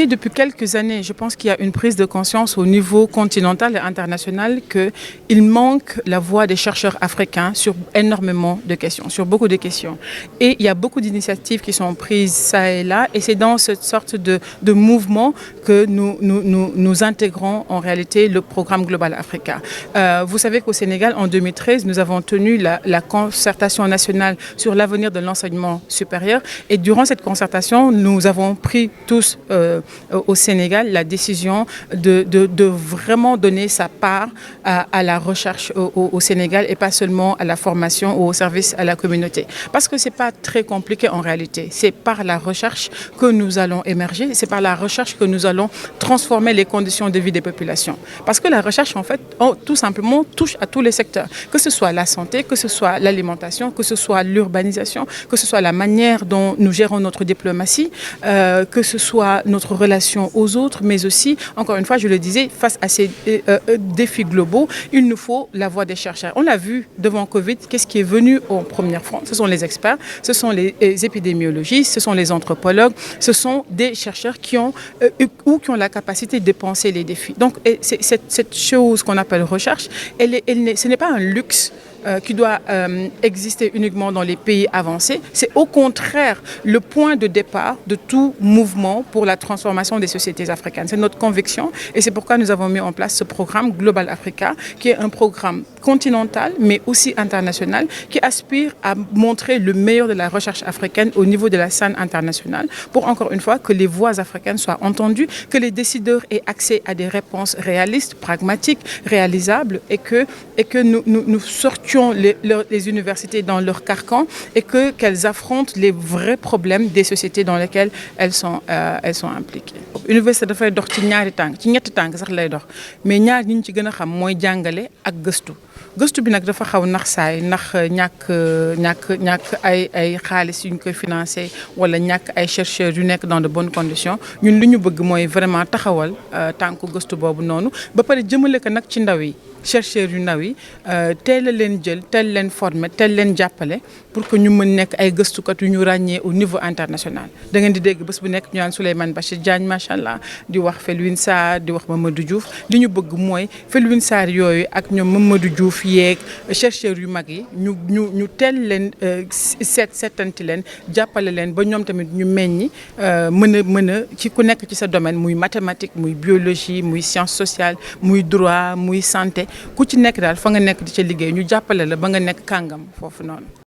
Depuis quelques années, je pense qu'il y a une prise de conscience au niveau continental et international qu'il manque la voix des chercheurs africains sur énormément de questions, sur beaucoup de questions. Et il y a beaucoup d'initiatives qui sont prises ça et là, et c'est dans cette sorte de mouvement que nous intégrons en réalité le programme Global Africa. Vous savez qu'au Sénégal, en 2013, nous avons tenu la concertation nationale sur l'avenir de l'enseignement supérieur, et durant cette concertation, nous avons pris tous au Sénégal la décision de vraiment donner sa part à la recherche au Sénégal et pas seulement à la formation ou au service à la communauté. Parce que ce n'est pas très compliqué en réalité. C'est par la recherche que nous allons émerger, c'est par la recherche que nous allons transformer les conditions de vie des populations. Parce que la recherche, en fait, tout simplement touche à tous les secteurs. Que ce soit la santé, que ce soit l'alimentation, que ce soit l'urbanisation, que ce soit la manière dont nous gérons notre diplomatie, que ce soit notre relation aux autres, mais aussi, encore une fois, je le disais, face à ces défis globaux, il nous faut la voix des chercheurs. On l'a vu devant Covid, qu'est-ce qui est venu en première front? Ce sont les experts, ce sont les épidémiologistes, ce sont les anthropologues, ce sont des chercheurs qui ont la capacité de penser les défis. Donc, cette chose qu'on appelle recherche, ce n'est pas un luxe qui doit exister uniquement dans les pays avancés. C'est au contraire le point de départ de tout mouvement pour la transformation des sociétés africaines. C'est notre conviction et c'est pourquoi nous avons mis en place ce programme Global Africa, qui est un programme continental mais aussi international qui aspire à montrer le meilleur de la recherche africaine au niveau de la scène internationale pour encore une fois que les voix africaines soient entendues, que les décideurs aient accès à des réponses réalistes, pragmatiques, réalisables et que nous sortions les universités dans leur carcan et qu'elles affrontent les vrais problèmes des sociétés dans lesquelles elles sont impliquées. Université dafay dox ci ñaari tànk ci ñetti tànk sax lay dox mais ñaar ñi ñu ci gën a xam mooy jàngale ak gëstu gëstu bi nag dafa xaw nax saay ndax ñàkk ay xaalis yu ñu koy financé wala ñàkk ay chercheurs yu nekk dans de bonnes conditions ñun li ñu bëgg mooy vraiment taxawal tànku gëstu boobu noonu ba pare jëmale ko nag ci ndaw yi. Chercheurs yu ndaw yi teel a leen jël teel leen former teel leen jàppale pour que ñu mën nekk ay gëstukat yu ñu ràññee au niveau international da ngeen di dégg bés bu nekk ñu naan Souleymane Bachir Diagne macha allah di wax Felwine Sarr di wax Mamadou Diouf li ñu bëgg mooy Felwine Sarr yooyu ak ñoom Mamadou Diouf yeeg chercheurs yu mag yi ñu teel leen seetanti leen jàppale leen ba ñoom tamit ñu meññi mën a ci ku nekk ci sa domaine muy mathématique muy biologie muy science sociale muy droit muy santé ku ci nekk daal fa nga nekk di ca liggéey ñu jàppale la ba nga nekk kàngam foofu noonu.